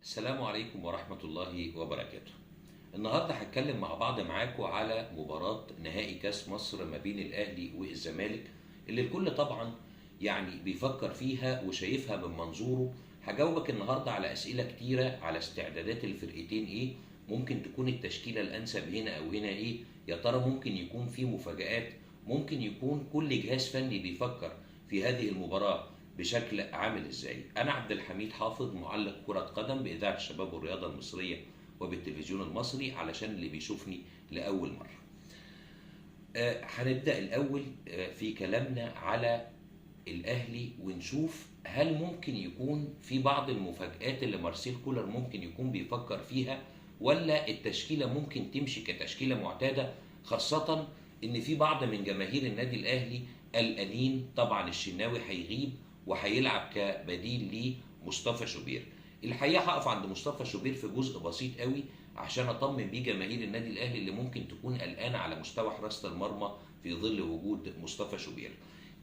السلام عليكم ورحمة الله وبركاته. النهاردة هتكلم مع بعض معاكم على مباراة نهائي كاس مصر ما بين الأهلي والزمالك اللي الكل طبعا بيفكر فيها وشايفها من منظوره. هجاوبك النهاردة على أسئلة كتيرة على استعدادات الفرقتين إيه، ممكن تكون التشكيلة الأنسب هنا أو هنا إيه، يا ترى ممكن يكون في مفاجآت، ممكن يكون كل جهاز فني بيفكر في هذه المباراة بشكل عامل ازاي. انا عبد الحميد حافظ، معلق كرة قدم بإذاعة الشباب والرياضة المصرية وبالتلفزيون المصري علشان اللي بيشوفني لأول مرة. هنبدأ الأول في كلامنا على الأهلي ونشوف هل ممكن يكون في بعض المفاجآت اللي مارسيل كولر ممكن يكون بيفكر فيها، ولا التشكيلة ممكن تمشي كتشكيلة معتادة، خاصة إن في بعض من جماهير النادي الأهلي قلقانين. طبعا الشناوي هيغيب وهيلعب كبديل لمصطفى شوبير. الحقيقة هقف عند مصطفى شوبير في جزء بسيط قوي عشان اطمن بيه جماهير النادي الاهلي اللي ممكن تكون قلقانه على مستوى حراسه المرمى في ظل وجود مصطفى شوبير.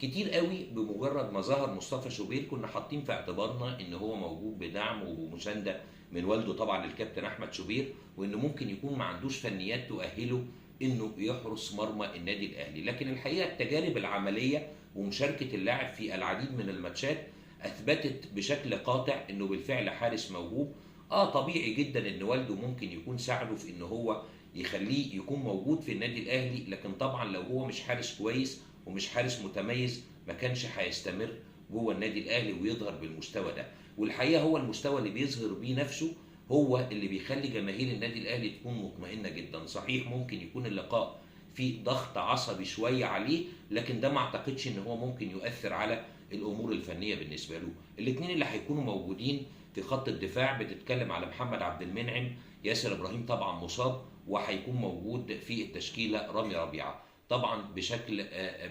كتير قوي بمجرد ما ظهر مصطفى شوبير كنا حاطين في اعتبارنا ان هو موجود بدعم ومسانده من والده طبعا الكابتن احمد شوبير، وانه ممكن يكون ما عندوش فنيات تؤهله انه يحرس مرمى النادي الاهلي. لكن الحقيقه التجارب العمليه ومشاركه اللاعب في العديد من الماتشات اثبتت بشكل قاطع انه بالفعل حارس موهوب. طبيعي جدا ان والده ممكن يكون ساعده في ان هو يخليه يكون موجود في النادي الاهلي، لكن طبعا لو هو مش حارس كويس ومش حارس متميز ما كانش هيستمر جوه النادي الاهلي ويظهر بالمستوى ده. والحقيقه هو المستوى اللي بيظهر بيه نفسه هو اللي بيخلي جماهير النادي الاهلي تكون مطمئنه جدا. صحيح ممكن يكون اللقاء في ضغط عصبي شويه عليه، لكن ده ما اعتقدش ان هو ممكن يؤثر على الامور الفنيه بالنسبه له. الاثنين اللي هيكونوا موجودين في خط الدفاع بتتكلم على محمد عبد المنعم، ياسر ابراهيم طبعا مصاب وهيكون موجود في التشكيله رامي ربيعه. طبعا بشكل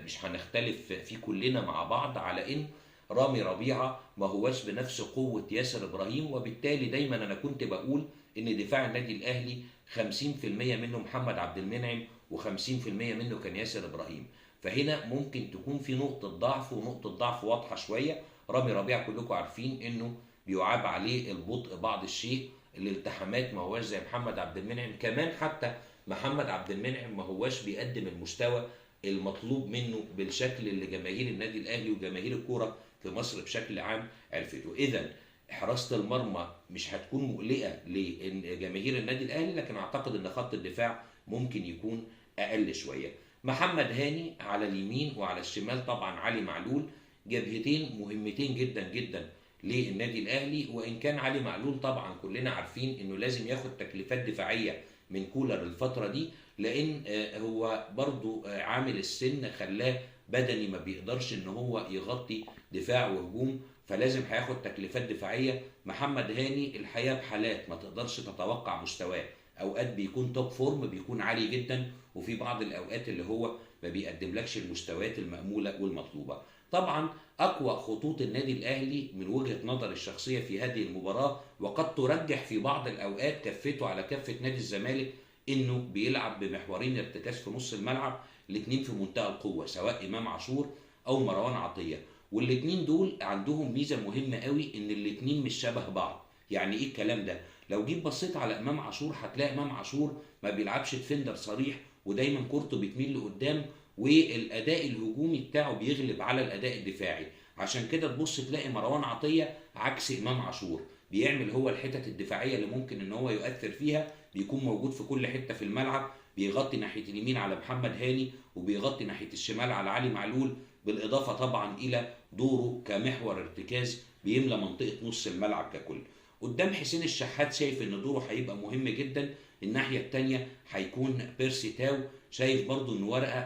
مش هنختلف فيه كلنا مع بعض على ان رامي ربيعه ما هوش بنفس قوه ياسر ابراهيم، وبالتالي دايما انا كنت بقول ان دفاع النادي الاهلي 50% منه محمد عبد المنعم و50% منه كان ياسر ابراهيم. فهنا ممكن تكون في نقطه ضعف، ونقطه ضعف واضحه شويه. رامي ربيعه كلكم عارفين انه بيعاب عليه البطء بعض الشيء، الالتحامات ما هواش زي محمد عبد المنعم. كمان حتى محمد عبد المنعم ما هواش بيقدم المستوى المطلوب منه بالشكل اللي جماهير النادي الاهلي وجماهير الكوره في مصر بشكل عام عرفته. اذا حراسه المرمى مش هتكون مقلقه لجماهير النادي الاهلي، لكن اعتقد ان خط الدفاع ممكن يكون اقل شويه. محمد هاني على اليمين وعلى الشمال طبعا علي معلول، جبهتين مهمتين جدا جدا للنادي الاهلي. وان كان علي معلول طبعا كلنا عارفين انه لازم ياخد تكليفات دفاعيه من كولر الفتره دي، لان هو برضو عامل السن خلاه بدني ما بيقدرش ان هو يغطي دفاع وهجوم، فلازم هياخد تكليفات دفاعيه. محمد هاني الحقيقه بحالات ما تقدرش تتوقع مستواه، اوقات بيكون توب فورم بيكون عالي جدا، وفي بعض الاوقات اللي هو ما بيقدملكش المستويات المأمولة والمطلوبة. طبعا اقوى خطوط النادي الاهلي من وجهة نظر الشخصية في هذه المباراة، وقد ترجح في بعض الاوقات كفته على كفة نادي الزمالك، انه بيلعب بمحورين ارتكاز في نص الملعب، الاثنين في منتهى القوة، سواء امام عاشور او مروان عطية. والاثنين دول عندهم ميزة مهمة قوي، ان الاثنين مش شبه بعض. يعني ايه الكلام ده؟ لو جيت بصيت على امام عاشور هتلاقي امام عاشور ما بيلعبش ديفندر صريح، ودايما كورته بتميل لقدام، والاداء الهجومي بتاعه بيغلب على الاداء الدفاعي. عشان كده تبص تلاقي مروان عطيه عكس امام عاشور، بيعمل هو الحتت الدفاعيه اللي ممكن ان هو يؤثر فيها، بيكون موجود في كل حته في الملعب، بيغطي ناحيه اليمين على محمد هاني وبيغطي ناحيه الشمال على علي معلول، بالاضافه طبعا الى دوره كمحور ارتكاز بيملى منطقه نص الملعب ككل. قدام حسين الشحات شايف ان دوره هيبقى مهم جدا. الناحيه الثانيه هيكون بيرسي تاو، شايف برضو ان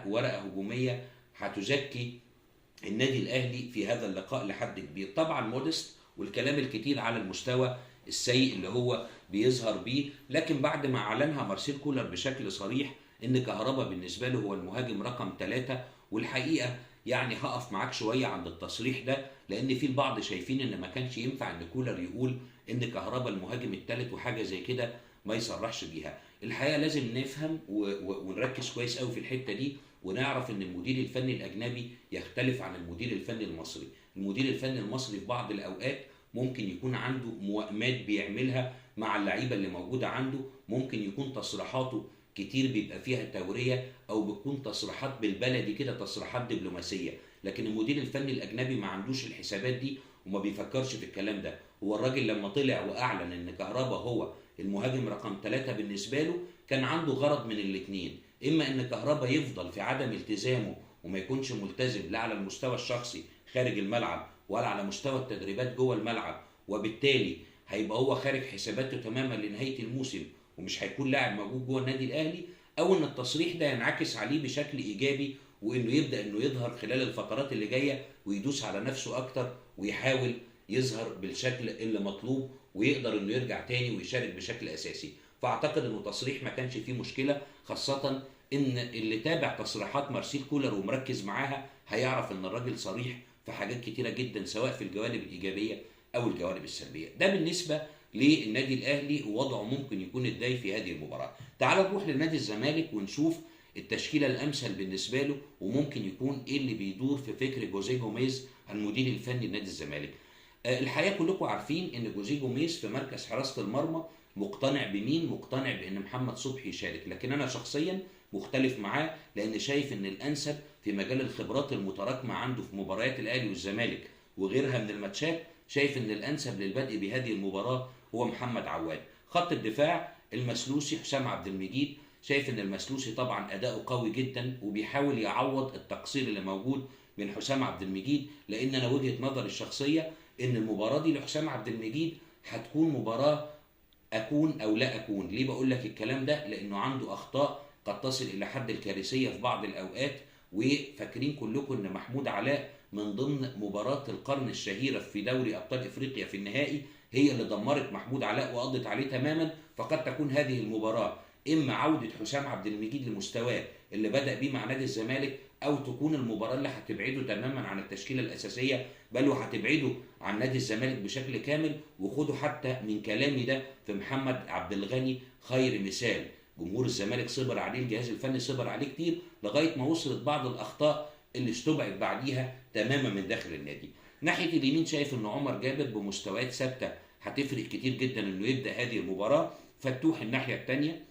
ورقه هجوميه هتزكي النادي الاهلي في هذا اللقاء لحد كبير. طبعا مودست والكلام الكتير على المستوى السيء اللي هو بيظهر بيه، لكن بعد ما اعلنها مارسيل كولر بشكل صريح ان كهربا بالنسبه له هو المهاجم رقم 3. والحقيقه هقف معاك شويه عند التصريح ده، لان في البعض شايفين ان ما كانش ينفع ان كولر يقول ان كهربا المهاجم الثالث وحاجه زي كده ما يصرحش بيها. الحقيقه لازم نفهم ونركز كويس قوي في الحته دي، ونعرف ان المدير الفني الاجنبي يختلف عن المدير الفني المصري. المدير الفني المصري في بعض الاوقات ممكن يكون عنده موائمات بيعملها مع اللعيبه اللي موجوده عنده، ممكن يكون تصريحاته كتير بيبقى فيها توريه، او بتكون تصريحات بالبلدي كده تصريحات دبلوماسيه. لكن المدير الفني الاجنبي ما عندوش الحسابات دي وما بيفكرش في الكلام ده. هو الراجل لما طلع واعلن ان كهربا هو المهاجم رقم 3 بالنسبه له، كان عنده غرض من الاثنين: اما ان كهربا يفضل في عدم التزامه وما يكونش ملتزم لا على المستوى الشخصي خارج الملعب ولا على مستوى التدريبات جوه الملعب، وبالتالي هيبقى هو خارج حساباته تماما لنهايه الموسم ومش هيكون لاعب موجود جوه النادي الاهلي، او ان التصريح ده ينعكس عليه بشكل ايجابي وانه يبدا انه يظهر خلال الفترات اللي جايه ويدوس على نفسه اكتر ويحاول يظهر بالشكل اللي مطلوب ويقدر انه يرجع تاني ويشارك بشكل اساسي. فاعتقد انه تصريح ما كانش فيه مشكله، خاصه ان اللي تابع تصريحات مارسيل كولر ومركز معاها هيعرف ان الراجل صريح في حاجات كتيره جدا، سواء في الجوانب الايجابيه او الجوانب السلبيه. ده بالنسبه للنادي الاهلي ووضعه ممكن يكون ازاي في هذه المباراه. تعال نروح لنادي الزمالك ونشوف التشكيله الامثل بالنسبه له وممكن يكون ايه اللي بيدور في فكر جوزيه جوميز المدير الفني لنادي الزمالك. الحقيقه كلكم عارفين ان جوزيه جوميز في مركز حراسه المرمى مقتنع بمين؟ مقتنع بان محمد صبحي يشارك، لكن انا شخصيا مختلف معاه، لان شايف ان الانسب في مجال الخبرات المتراكمه عنده في مباريات الاهلي والزمالك وغيرها من الماتشات، شايف ان الانسب للبدء بهذه المباراه هو محمد عواد. خط الدفاع المسلوسي حسام عبد المجيد، شايف ان المسلوسي طبعا اداؤه قوي جدا وبيحاول يعوض التقصير اللي موجود من حسام عبد المجيد، لان انا وجهه نظري الشخصيه ان المباراه دي لحسام عبد المجيد هتكون مباراه اكون او لا اكون. ليه بقول لك الكلام ده؟ لانه عنده اخطاء قد تصل الى حد الكارثيه في بعض الاوقات، وفاكرين كلكم ان محمود علاء من ضمن مباراه القرن الشهيره في دوري ابطال افريقيا في النهائي هي اللي دمرت محمود علاء وقضت عليه تماما. فقد تكون هذه المباراه اما عوده حسام عبد المجيد لمستواه اللي بدا بيه مع نادي الزمالك، او تكون المباراه اللي هتبعده تماما عن التشكيله الاساسيه، بل وهتبعده عن نادي الزمالك بشكل كامل. وخدوا حتى من كلامي ده في محمد عبد الغني خير مثال، جمهور الزمالك صبر عليه، الجهاز الفني صبر عليه كتير لغايه ما وصلت بعض الاخطاء اللي استبعد بعديها تماما من داخل النادي. ناحيه اليمين شايف ان عمر جابر بمستويات ثابته هتفرق كتير جدا انه يبدا هذه المباراه. فتوح الناحيه الثانيه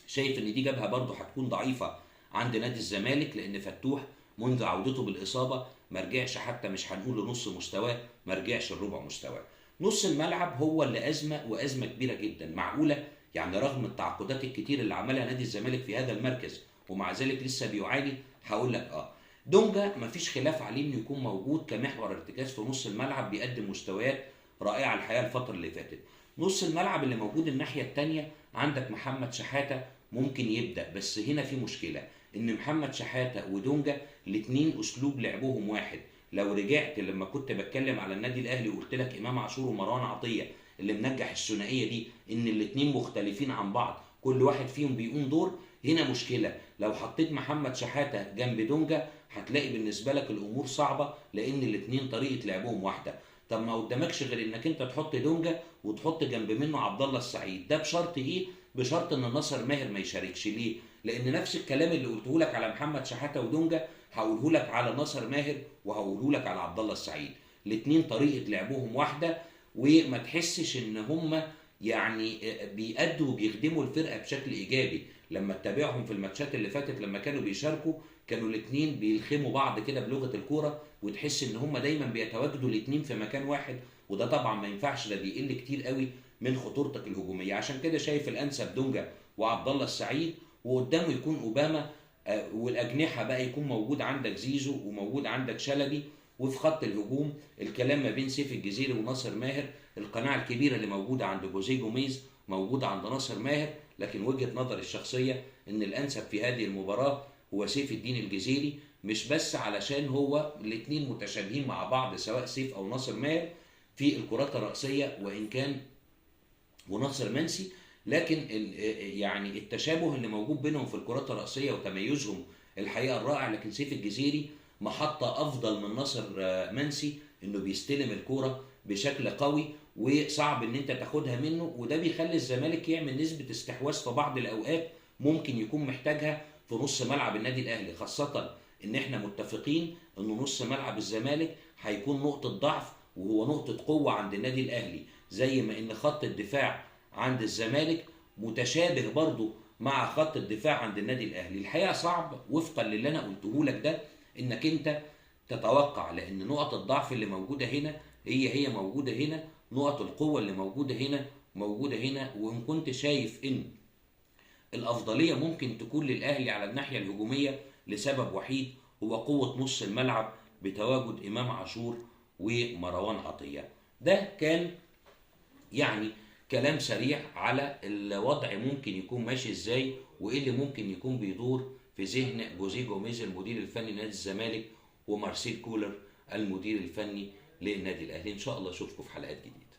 شايف ان دي جبهه برضه هتكون ضعيفه عند نادي الزمالك، لان فتوح منذ عودته بالاصابه ما رجعش، حتى مش هنقول لنص مستواه، ما رجعش لربع مستواه. نص الملعب هو اللي ازمه وازمه كبيره جدا. معقوله يعني رغم التعاقدات الكتير اللي عملها نادي الزمالك في هذا المركز ومع ذلك لسه بيعاني؟ هقول لك دونجا مفيش خلاف عليه انه يكون موجود كمحور ارتكاز في نص الملعب، بيقدم مستويات رائعه الحقيقه الفتره اللي فاتت. نص الملعب اللي موجود الناحيه الثانيه عندك محمد شحاته ممكن يبدا، بس هنا في مشكله ان محمد شحاته ودونجا الاثنين اسلوب لعبهم واحد. لو رجعت لما كنت بتكلم على النادي الاهلي وقلت لك امام عاشور ومروان عطيه اللي منجح الثنائيه دي ان الاثنين مختلفين عن بعض، كل واحد فيهم بيقوم دور، هنا مشكله. لو حطيت محمد شحاته جنب دونجا هتلاقي بالنسبه لك الامور صعبه، لان الاثنين طريقه لعبهم واحده. طب ما قدامكش غير انك انت تحط دونجا وتحط جنب منه عبد الله السعيد. ده بشرط ايه؟ بشرط ان ناصر ماهر ما يشاركش. ليه؟ لان نفس الكلام اللي قلته لك على محمد شحاته ودونجا هقوله لك على ناصر ماهر وهقوله لك على عبد الله السعيد. الاثنين طريقه لعبهم واحده، وما تحسش ان هم يعني بيأدوا وبيخدموا الفرقه بشكل ايجابي. لما تتابعهم في الماتشات اللي فاتت لما كانوا بيشاركوا كانوا الاثنين بيلخموا بعض كده بلغه الكوره، وتحس ان هم دايما بيتواجدوا الاثنين في مكان واحد، وده طبعا ما ينفعش، ده بيقل كتير قوي من خطورتك الهجوميه. عشان كده شايف الانسب دونجا وعبد الله السعيد، وقدامه يكون اوباما، والاجنحه بقى يكون موجود عندك زيزو وموجود عندك شلبي. وفي خط الهجوم الكلام ما بين سيف الجزيري وناصر ماهر. القناعه الكبيره اللي موجوده عند جوزيه جوميز موجوده عند ناصر ماهر، لكن وجهه نظري الشخصيه ان الانسب في هذه المباراه هو سيف الدين الجزيري، مش بس علشان هو الاثنين متشابهين مع بعض سواء سيف او ناصر ماهر في الكرات الرأسيه، وان كان وناصر منسي، لكن يعني التشابه اللي موجود بينهم في الكرات الرأسيه وتميزهم الحقيقه الرائع. لكن سيف الجزيري محطه افضل من ناصر منسي، انه بيستلم الكوره بشكل قوي وصعب ان انت تاخدها منه، وده بيخلي الزمالك يعمل نسبه استحواذ في بعض الاوقات ممكن يكون محتاجها في نص ملعب النادي الاهلي، خاصه ان احنا متفقين ان نص ملعب الزمالك هيكون نقطه ضعف وهو نقطة قوة عند النادي الأهلي، زي ما إن خط الدفاع عند الزمالك متشابه برضه مع خط الدفاع عند النادي الأهلي. الحقيقة صعب وفقا للي أنا قلته لك ده إنك أنت تتوقع، لأن نقط الضعف اللي موجودة هنا هي موجودة هنا، نقط القوة اللي موجودة هنا موجودة هنا. وإن كنت شايف إن الأفضلية ممكن تكون للأهلي على الناحية الهجومية لسبب وحيد، هو قوة نص الملعب بتواجد إمام عاشور ومروان عطية. ده كان يعني كلام سريع على الوضع ممكن يكون ماشي ازاي، وايه اللي ممكن يكون بيدور في ذهن جوزيه جوميز المدير الفني لنادي الزمالك ومارسيل كولر المدير الفني للنادي الاهلي. ان شاء الله اشوفكم في حلقات جديدة.